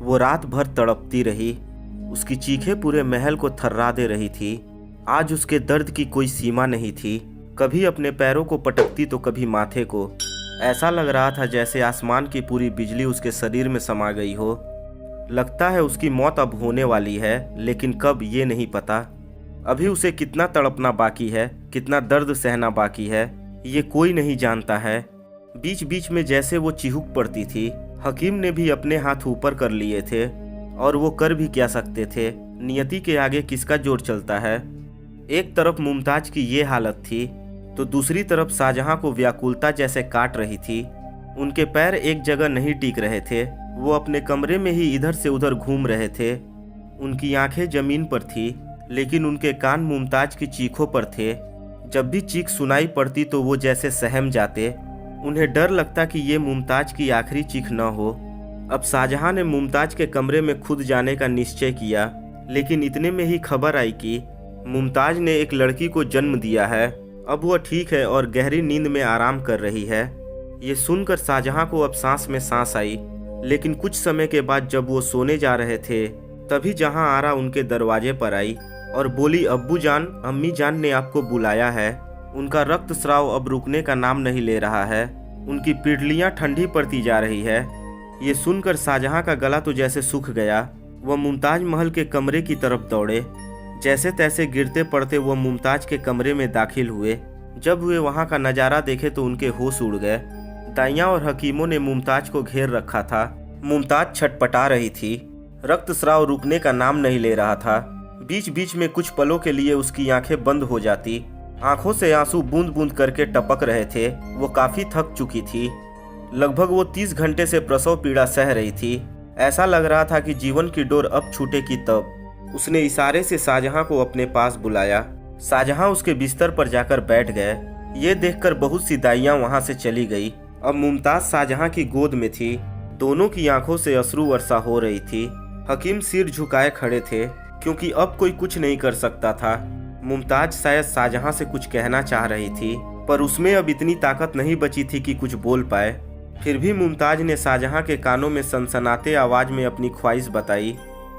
वो रात भर तड़पती रही। उसकी चीखें पूरे महल को थर्रा दे रही थी। आज उसके दर्द की कोई सीमा नहीं थी। कभी अपने पैरों को पटकती तो कभी माथे को। ऐसा लग रहा था जैसे आसमान की पूरी बिजली उसके शरीर में समा गई हो। लगता है उसकी मौत अब होने वाली है, लेकिन कब ये नहीं पता। अभी उसे कितना तड़पना बाकी है, कितना दर्द सहना बाकी है, ये कोई नहीं जानता है। बीच बीच में जैसे वो चिहुक पड़ती थी। हकीम ने भी अपने हाथ ऊपर कर लिए थे, और वो कर भी क्या सकते थे। नियति के आगे किसका जोर चलता है। एक तरफ मुमताज की ये हालत थी, तो दूसरी तरफ शाहजहां को व्याकुलता जैसे काट रही थी। उनके पैर एक जगह नहीं टिक रहे थे। वो अपने कमरे में ही इधर से उधर घूम रहे थे। उनकी आंखें जमीन पर थी, लेकिन उनके कान मुमताज की चीखों पर थे। जब भी चीख सुनाई पड़ती तो वो जैसे सहम जाते। उन्हें डर लगता कि ये मुमताज की आखिरी चीख न हो। अब शाहजहां ने मुमताज के कमरे में खुद जाने का निश्चय किया, लेकिन इतने में ही खबर आई कि मुमताज ने एक लड़की को जन्म दिया है। अब वह ठीक है और गहरी नींद में आराम कर रही है। ये सुनकर शाहजहां को अब सांस में सांस आई। लेकिन कुछ समय के बाद जब वो सोने जा रहे थे, तभी जहां आरा उनके दरवाजे पर आई और बोली, अब्बू जान, अम्मी जान ने आपको बुलाया है। उनका रक्तस्राव अब रुकने का नाम नहीं ले रहा है। उनकी पिंडलियां ठंडी पड़ती जा रही है। ये सुनकर शाहजहां का गला तो जैसे सूख गया। वह मुमताज महल के कमरे की तरफ दौड़े। जैसे तैसे गिरते पड़ते वह मुमताज के कमरे में दाखिल हुए। जब वे वहां का नज़ारा देखे तो उनके होश उड़ गए। दाइयां और हकीमों ने मुमताज को घेर रखा था। मुमताज छटपटा रही थी। रक्तस्राव रुकने का नाम नहीं ले रहा था। बीच बीच में कुछ पलों के लिए उसकी आंखें बंद हो जाती। आंखों से आंसू बूंद बूंद करके टपक रहे थे। वो काफी थक चुकी थी। लगभग वो 30 घंटे से प्रसव पीड़ा सह रही थी। ऐसा लग रहा था कि जीवन की डोर अब छूटेगी तब। उसने इशारे से शाहजहां को अपने पास बुलाया। शाहजहां उसके बिस्तर पर जाकर बैठ गए। ये देखकर बहुत सी दाइयां वहां से चली गई। अब मुमताज शाहजहां की गोद में थी। दोनों की आंखों से अश्रु वर्षा हो रही थी। हकीम सिर झुकाए खड़े थे, क्योंकि अब कोई कुछ नहीं कर सकता था। मुमताज शायद शाहजहां से कुछ कहना चाह रही थी, पर उसमें अब इतनी ताकत नहीं बची थी कि कुछ बोल पाए। फिर भी मुमताज ने शाहजहां के कानों में सनसनाते आवाज में अपनी ख्वाहिश बताई।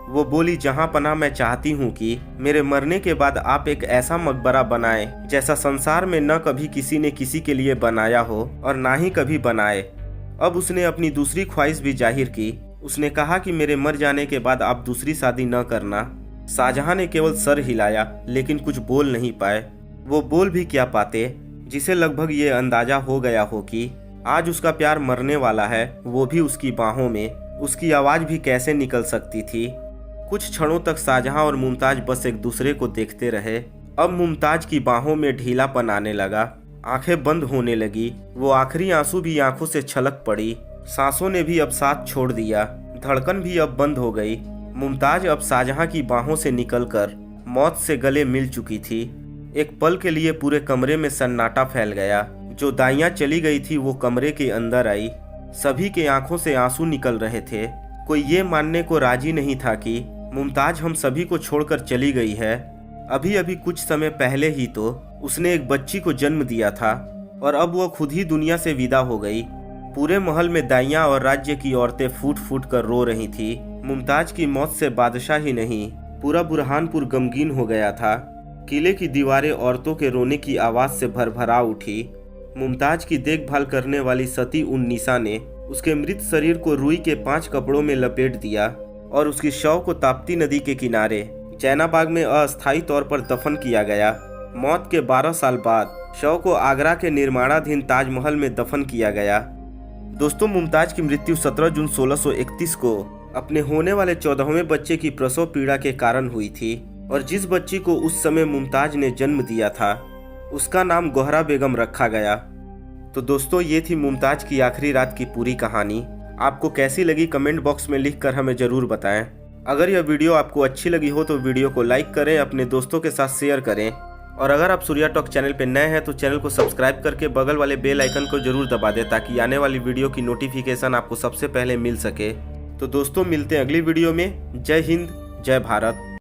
वो बोली, जहां पनाह मैं चाहती हूँ कि मेरे मरने के बाद आप एक ऐसा मकबरा बनाएं जैसा संसार में न कभी किसी ने किसी के लिए बनाया हो और ना ही कभी बनाए। अब उसने अपनी दूसरी ख्वाहिश भी जाहिर की। उसने कहा कि मेरे मर जाने के बाद आप दूसरी शादी न करना। शाहजहां ने केवल सर हिलाया, लेकिन कुछ बोल नहीं पाए। वो बोल भी क्या पाते, जिसे लगभग ये अंदाजा हो गया हो कि आज उसका प्यार मरने वाला है, वो भी उसकी बाहों में। उसकी आवाज भी कैसे निकल सकती थी। कुछ क्षणों तक शाहजहां और मुमताज बस एक दूसरे को देखते रहे। अब मुमताज की बाहों में ढीलापन आने लगा। आंखें बंद होने लगी। वो आखिरी आंसू भी आंखों से छलक पड़ी। सांसों ने भी अब साथ छोड़ दिया। धड़कन भी अब बंद हो गई। मुमताज अब शाहजहां की बाहों से निकलकर मौत से गले मिल चुकी थी। एक पल के लिए पूरे कमरे में सन्नाटा फैल गया। जो दाइयां चली गई थी वो कमरे के अंदर आई। सभी के आंखों से आंसू निकल रहे थे। कोई ये मानने को राजी नहीं था कि मुमताज हम सभी को छोड़कर चली गई है। अभी अभी कुछ समय पहले ही तो उसने एक बच्ची को जन्म दिया था, और अब वह खुद ही दुनिया से विदा हो गई। पूरे महल में दाइयां और राज्य की औरतें फूट फूट कर रो रही थी। मुमताज की मौत से बादशाह ही नहीं, पूरा बुरहानपुर गमगीन हो गया था। किले की दीवारें औरतों के रोने की आवाज से भरभरा उठी। मुमताज की देखभाल करने वाली सती उन्नीसा ने उसके मृत शरीर को रुई के 5 कपड़ों में लपेट दिया और उसकी शव को ताप्ती नदी के किनारे जैनाबाग में अस्थायी तौर पर दफन किया गया। मौत के 12 साल बाद शव को आगरा के निर्माणाधीन ताजमहल में दफन किया गया। दोस्तों, मुमताज की मृत्यु 17 जून 1631 को अपने होने वाले 14वें बच्चे की प्रसव पीड़ा के कारण हुई थी, और जिस बच्ची को उस समय मुमताज ने जन्म दिया था उसका नाम गोहरा बेगम रखा गया। तो दोस्तों, ये थी मुमताज की आखिरी रात की पूरी कहानी। आपको कैसी लगी कमेंट बॉक्स में लिखकर हमें ज़रूर बताएं। अगर यह वीडियो आपको अच्छी लगी हो तो वीडियो को लाइक करें, अपने दोस्तों के साथ शेयर करें, और अगर आप सूर्या टॉक चैनल पर नए हैं तो चैनल को सब्सक्राइब करके बगल वाले बेल आइकन को जरूर दबा दें, ताकि आने वाली वीडियो की नोटिफिकेशन आपको सबसे पहले मिल सके। तो दोस्तों, मिलते हैं अगली वीडियो में। जय हिंद, जय भारत।